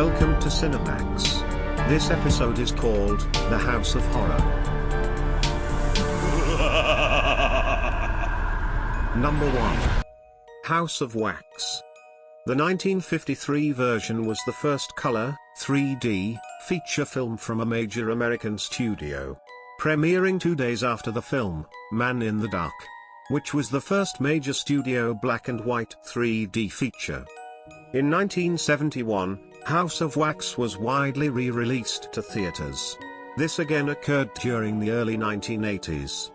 Welcome to Sinnermax. This episode is called The House of Horror. Number 1. House of Wax. The 1953 version was the first color, 3D, feature film from a major American studio. Premiering 2 days after the film, Man in the Dark, which was the first major studio black and white 3D feature. In 1971, House of Wax was widely re-released to theaters. This again occurred during the early 1980s.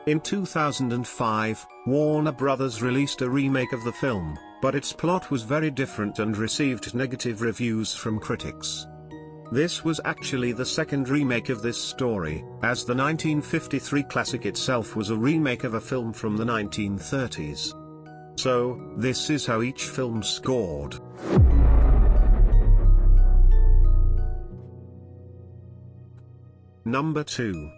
In 2005, Warner Brothers released a remake of the film, but its plot was very different and received negative reviews from critics. This was actually the second remake of this story, as the 1953 classic itself was a remake of a film from the 1930s. So, this is how each film scored. Number 2.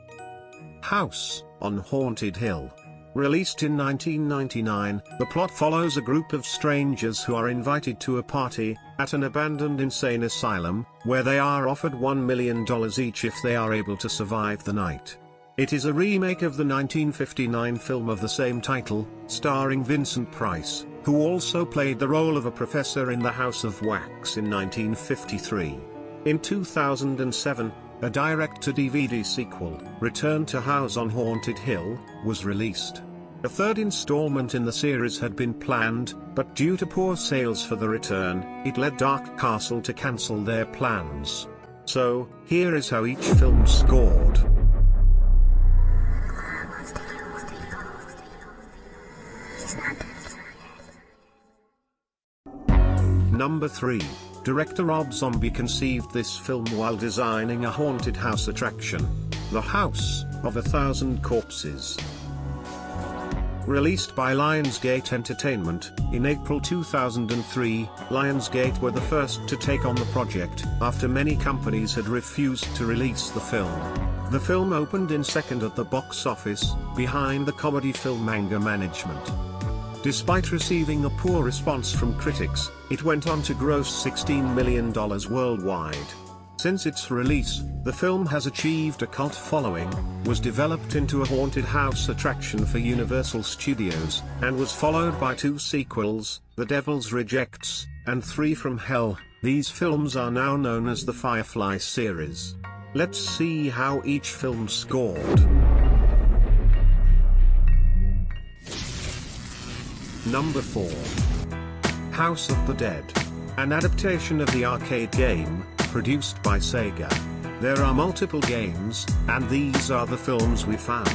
House on Haunted Hill. Released in 1999, the plot follows a group of strangers who are invited to a party at an abandoned insane asylum, where they are offered $1 million each if they are able to survive the night. It is a remake of the 1959 film of the same title, starring Vincent Price, who also played the role of a professor in The House of Wax in 1953. In 2007, a direct-to-DVD sequel, Return to House on Haunted Hill, was released. A third installment in the series had been planned, but due to poor sales for the return, it led Dark Castle to cancel their plans. So, here is how each film scored. Number 3. Director Rob Zombie conceived this film while designing a haunted house attraction, The House of 1,000 Corpses. Released by Lionsgate Entertainment, in April 2003, Lionsgate were the first to take on the project, after many companies had refused to release the film. The film opened in second at the box office, behind the comedy film Anger Management. Despite receiving a poor response from critics, it went on to gross $16 million worldwide. Since its release, the film has achieved a cult following, was developed into a haunted house attraction for Universal Studios, and was followed by 2 sequels, The Devil's Rejects, and 3 from Hell. These films are now known as the Firefly series. Let's see how each film scored. Number 4. House of the Dead. An adaptation of the arcade game, produced by Sega. There are multiple games, and these are the films we found.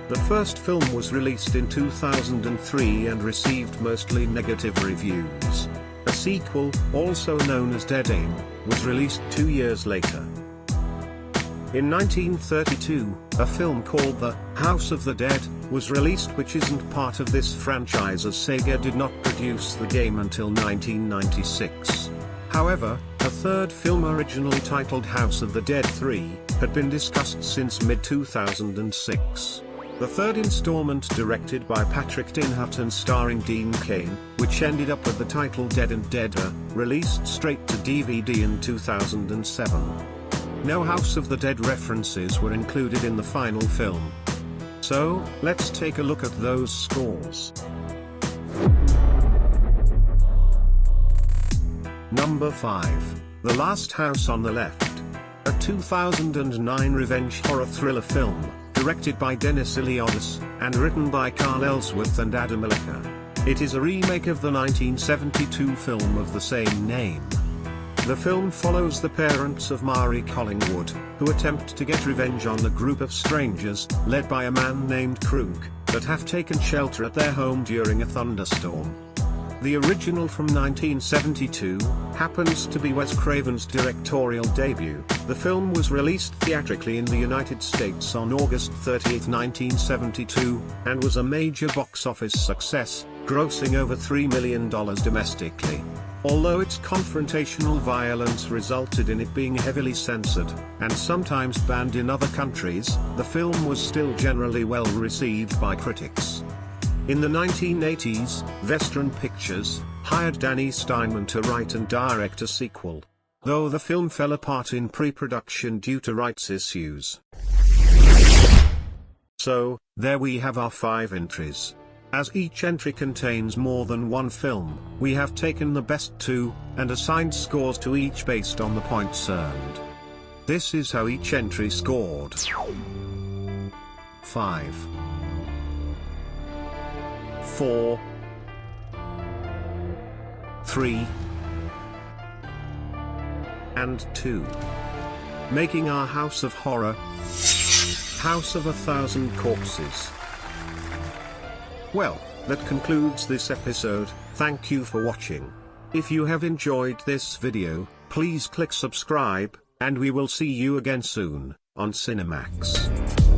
The first film was released in 2003 and received mostly negative reviews. A sequel, also known as Dead Aim, was released 2 years later. In 1932, a film called The House of the Dead was released, which isn't part of this franchise as Sega did not produce the game until 1996. However, a third film originally titled House of the Dead 3 had been discussed since mid-2006. The third installment, directed by Patrick Dinhut and starring Dean Cain, which ended up with the title Dead and Deader, released straight to DVD in 2007. No House of the Dead references were included in the final film. So, let's take a look at those scores. Number 5. The Last House on the Left. A 2009 revenge horror thriller film, directed by Dennis Iliadis, and written by Carl Ellsworth and Adam Milica. It is a remake of the 1972 film of the same name. The film follows the parents of Mari Collingwood, who attempt to get revenge on a group of strangers, led by a man named Krug, that have taken shelter at their home during a thunderstorm. The original from 1972 happens to be Wes Craven's directorial debut. The film was released theatrically in the United States on August 30, 1972, and was a major box office success, grossing over $3 million domestically. Although its confrontational violence resulted in it being heavily censored, and sometimes banned in other countries, the film was still generally well received by critics. In the 1980s, Vestron Pictures hired Danny Steinman to write and direct a sequel, though the film fell apart in pre-production due to rights issues. So, there we have our 5 entries. As each entry contains more than one film, we have taken the best 2, and assigned scores to each based on the points earned. This is how each entry scored. 5, 4, 3, and 2. Making our House of Horror House of 1,000 Corpses. Well, that concludes this episode. Thank you for watching. If you have enjoyed this video, please click subscribe, and we will see you again soon, on Sinnermax.